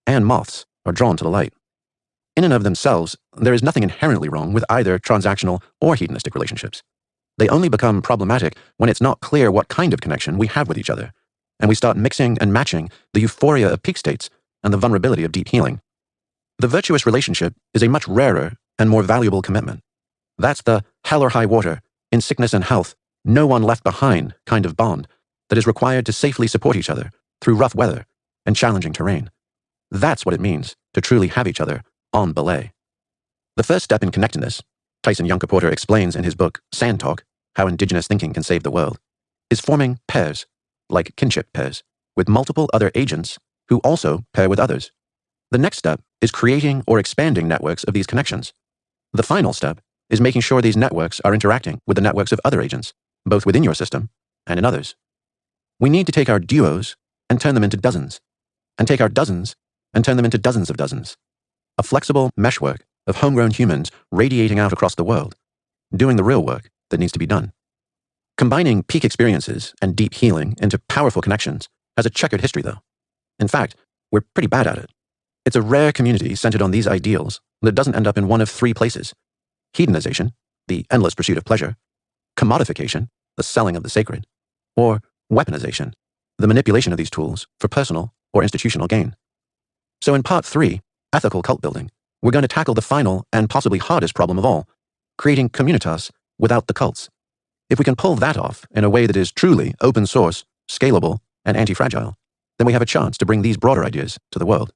and moths are drawn to the light. In and of themselves, there is nothing inherently wrong with either transactional or hedonistic relationships. They only become problematic when it's not clear what kind of connection we have with each other, and we start mixing and matching the euphoria of peak states and the vulnerability of deep healing. The virtuous relationship is a much rarer and more valuable commitment. That's the hell or high water, in sickness and health, no one left behind kind of bond that is required to safely support each other through rough weather and challenging terrain. That's what it means to truly have each other on belay. The first step in connectedness, Tyson Yunker Porter explains in his book, Sand Talk, How Indigenous Thinking Can Save the World, is forming pairs, like kinship pairs, with multiple other agents who also pair with others. The next step is creating or expanding networks of these connections. The final step is making sure these networks are interacting with the networks of other agents, both within your system and in others. We need to take our duos and turn them into dozens, and take our dozens and turn them into dozens of dozens. A flexible meshwork of homegrown humans radiating out across the world, doing the real work that needs to be done. Combining peak experiences and deep healing into powerful connections has a checkered history, though. In fact, we're pretty bad at it. It's a rare community centered on these ideals that doesn't end up in one of three places: hedonization, the endless pursuit of pleasure; commodification, the selling of the sacred; or weaponization, the manipulation of these tools for personal or institutional gain. So in part 3, ethical cult building, we're going to tackle the final and possibly hardest problem of all, creating communitas without the cults. If we can pull that off in a way that is truly open source, scalable, and anti-fragile, then we have a chance to bring these broader ideas to the world.